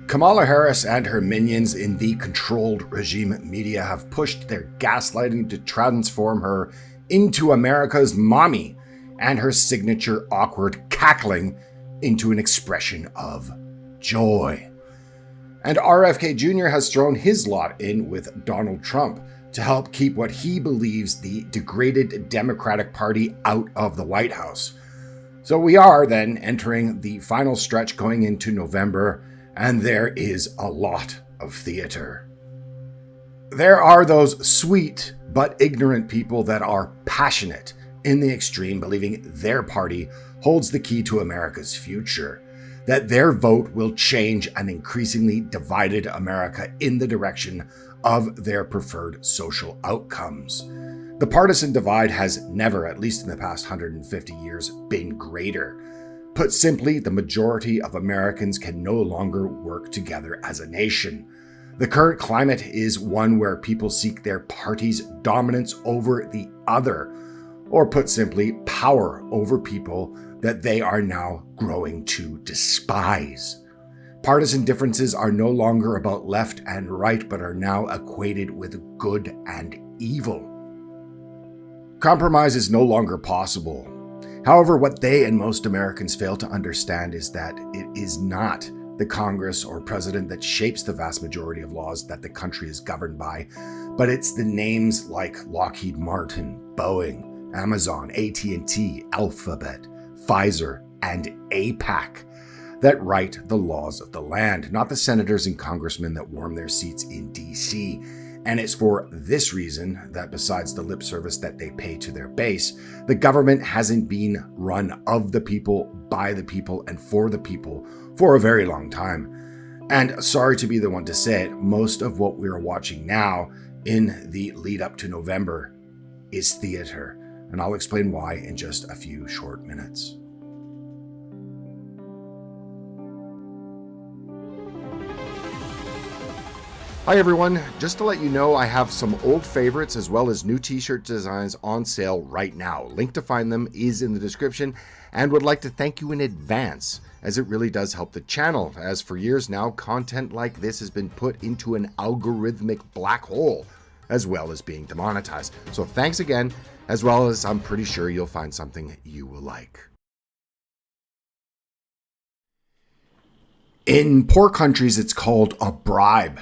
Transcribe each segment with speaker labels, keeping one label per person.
Speaker 1: Kamala Harris and her minions in the controlled regime media have pushed their gaslighting to transform her into America's mommy, and her signature awkward cackling into an expression of joy. And RFK Jr. has thrown his lot in with Donald Trump to help keep what he believes the degraded Democratic Party out of the White House. So we are then entering the final stretch going into November, and there is a lot of theater. There are those sweet but ignorant people that are passionate in the extreme, believing their party holds the key to America's future, that their vote will change an increasingly divided America in the direction of their preferred social outcomes. The partisan divide has never, at least in the past 150 years, been greater. Put simply, the majority of Americans can no longer work together as a nation. The current climate is one where people seek their party's dominance over the other, or put simply, power over people that they are now growing to despise. Partisan differences are no longer about left and right, but are now equated with good and evil. Compromise is no longer possible. However, what they and most Americans fail to understand is that it is not the Congress or president that shapes the vast majority of laws that the country is governed by, but it's the names like Lockheed Martin, Boeing, Amazon, AT&T, Alphabet, Pfizer, and AIPAC that write the laws of the land, not the senators and congressmen that warm their seats in D.C. And it's for this reason that besides the lip service that they pay to their base, the government hasn't been run of the people, by the people, and for the people for a very long time. And sorry to be the one to say it, most of what we're watching now in the lead up to November is theater. And I'll explain why in just a few short minutes. Hi everyone, just to let you know, I have some old favorites as well as new t-shirt designs on sale right now. Link to find them is in the description, and would like to thank you in advance, as it really does help the channel, as for years now, content like this has been put into an algorithmic black hole, as well as being demonetized. So thanks again, as well as I'm pretty sure you'll find something you will like. In poor countries, it's called a bribe.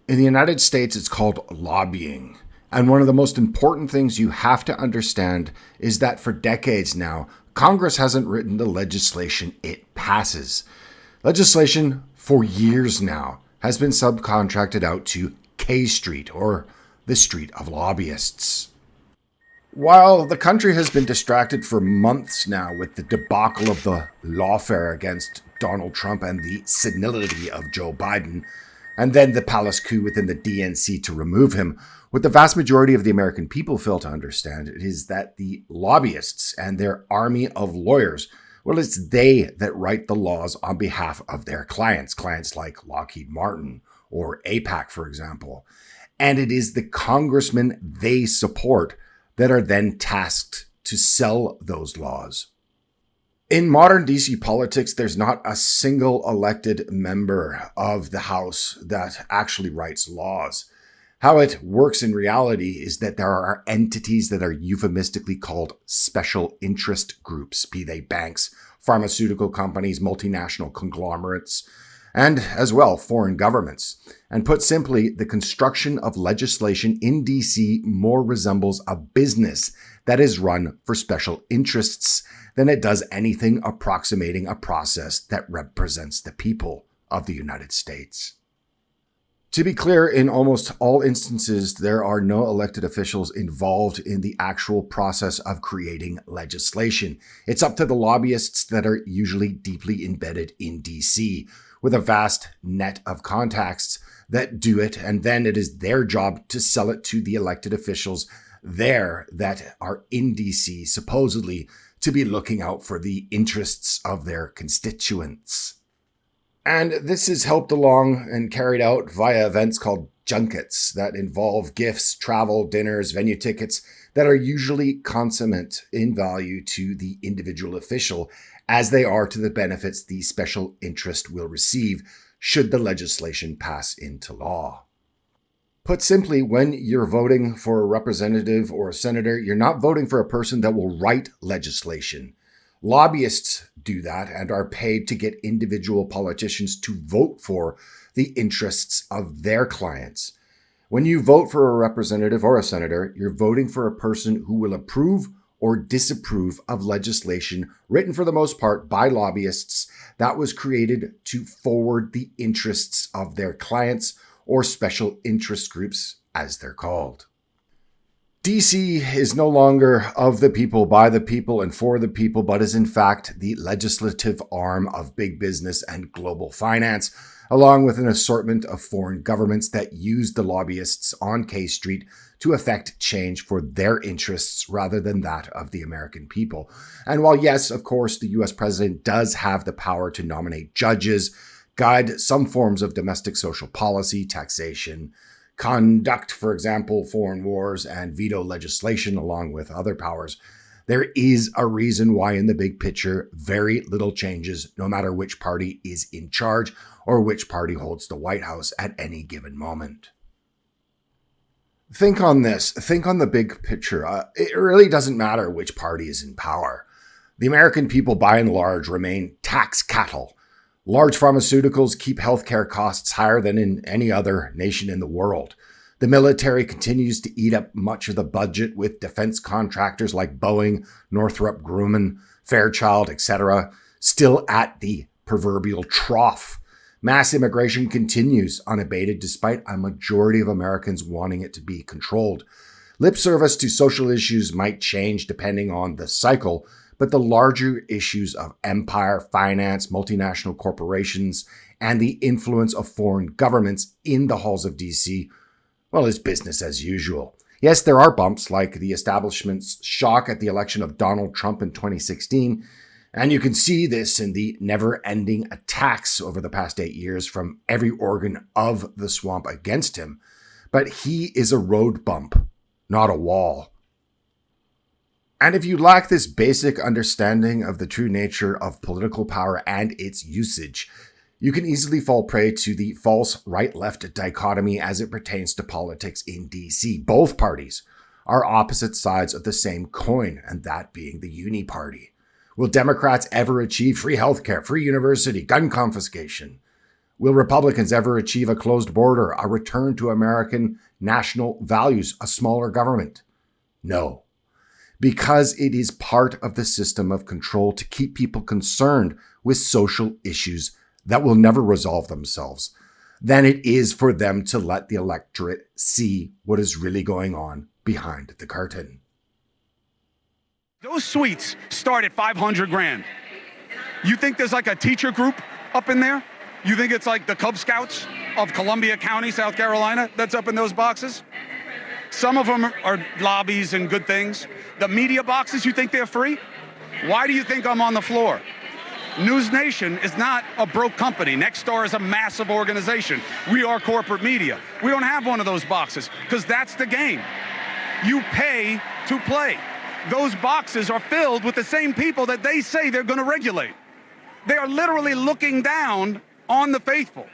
Speaker 1: In the United States, it's called lobbying. And one of the most important things you have to understand is that for decades now, Congress hasn't written the legislation it passes. Legislation for years now has been subcontracted out to K Street, or the Street of Lobbyists. While the country has been distracted for months now with the debacle of the lawfare against Donald Trump and the senility of Joe Biden, and then the palace coup within the DNC to remove him, what the vast majority of the American people fail to understand is that the lobbyists and their army of lawyers, well, it's they that write the laws on behalf of their clients like Lockheed Martin or AIPAC, for example. And it is the congressmen they support that are then tasked to sell those laws. In modern DC politics, there's not a single elected member of the House that actually writes laws. How it works in reality is that there are entities that are euphemistically called special interest groups, be they banks, pharmaceutical companies, multinational conglomerates, and as well foreign governments. And put simply, the construction of legislation in DC more resembles a business that is run for special interests than it does anything approximating a process that represents the people of the United States. To be clear, in almost all instances, there are no elected officials involved in the actual process of creating legislation. It's up to the lobbyists that are usually deeply embedded in DC, with a vast net of contacts that do it, and then it is their job to sell it to the elected officials there that are in DC, supposedly to be looking out for the interests of their constituents. And this is helped along and carried out via events called junkets that involve gifts, travel, dinners, venue tickets that are usually consummate in value to the individual official, as they are to the benefits the special interest will receive should the legislation pass into law. Put simply, when you're voting for a representative or a senator, you're not voting for a person that will write legislation. Lobbyists do that and are paid to get individual politicians to vote for the interests of their clients. When you vote for a representative or a senator, you're voting for a person who will approve or disapprove of legislation written for the most part by lobbyists that was created to forward the interests of their clients or special interest groups, as they're called. DC is no longer of the people, by the people, and for the people, but is in fact the legislative arm of big business and global finance, along with an assortment of foreign governments that use the lobbyists on K Street to effect change for their interests rather than that of the American people. And while yes, of course, the US president does have the power to nominate judges, guide some forms of domestic social policy, taxation, conduct, for example, foreign wars, and veto legislation, along with other powers, there is a reason why in the big picture, very little changes no matter which party is in charge or which party holds the White House at any given moment. Think on this. Think on the big picture. It really doesn't matter which party is in power. The American people, by and large, remain tax cattle. Large pharmaceuticals keep healthcare costs higher than in any other nation in the world. The military continues to eat up much of the budget, with defense contractors like Boeing, Northrop Grumman, Fairchild, etc., still at the proverbial trough. Mass immigration continues unabated despite a majority of Americans wanting it to be controlled. Lip service to social issues might change depending on the cycle, but the larger issues of empire, finance, multinational corporations, and the influence of foreign governments in the halls of DC, well, is business as usual. Yes, there are bumps like the establishment's shock at the election of Donald Trump in 2016, and you can see this in the never-ending attacks over the past 8 years from every organ of the swamp against him. But he is a road bump, not a wall. And if you lack this basic understanding of the true nature of political power and its usage, you can easily fall prey to the false right-left dichotomy as it pertains to politics in DC. Both parties are opposite sides of the same coin, and that being the Uni Party. Will Democrats ever achieve free healthcare, free university, gun confiscation? Will Republicans ever achieve a closed border, a return to American national values, a smaller government? No. Because it is part of the system of control to keep people concerned with social issues that will never resolve themselves than it is for them to let the electorate see what is really going on behind the curtain.
Speaker 2: Those suites start at $500,000. You think there's like a teacher group up in there? You think it's like the Cub Scouts of Columbia County, South Carolina, that's up in those boxes? Some of them are lobbies and good things. The media boxes, you think they're free? Why do you think I'm on the floor? News Nation is not a broke company. Nexstar is a massive organization. We are corporate media. We don't have one of those boxes because that's the game. You pay to play. Those boxes are filled with the same people that they say they're going to regulate. They are literally looking down on the faithful.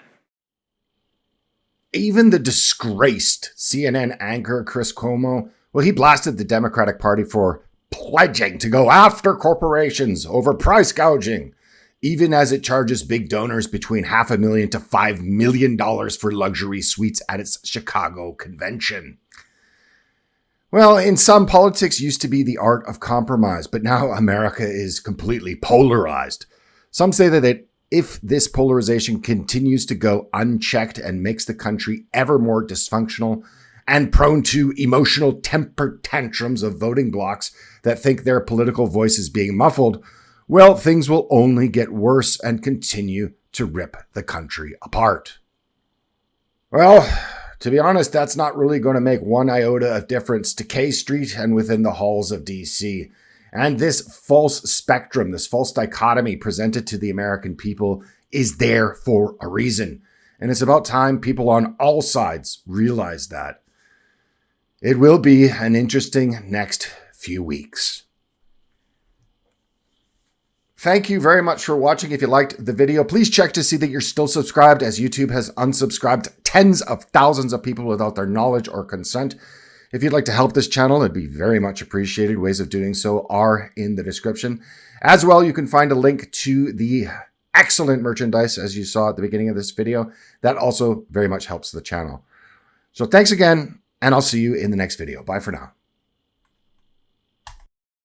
Speaker 1: Even the disgraced CNN anchor Chris Cuomo, well, he blasted the Democratic Party for pledging to go after corporations over price gouging, even as it charges big donors between $500,000 to $5 million for luxury suites at its Chicago convention. Well, in some, politics used to be the art of compromise, but now America is completely polarized. Some say that if this polarization continues to go unchecked and makes the country ever more dysfunctional and prone to emotional temper tantrums of voting blocs that think their political voice is being muffled, well, things will only get worse and continue to rip the country apart. Well, to be honest, that's not really going to make one iota of difference to K Street and within the halls of DC. And this false spectrum, this false dichotomy presented to the American people is there for a reason. And it's about time people on all sides realize that. It will be an interesting next few weeks. Thank you very much for watching. If you liked the video, please check to see that you're still subscribed, as YouTube has unsubscribed tens of thousands of people without their knowledge or consent. If you'd like to help this channel, it'd be very much appreciated. Ways of doing so are in the description. As well, you can find a link to the excellent merchandise, as you saw at the beginning of this video. That also very much helps the channel. So thanks again, and I'll see you in the next video. Bye for now.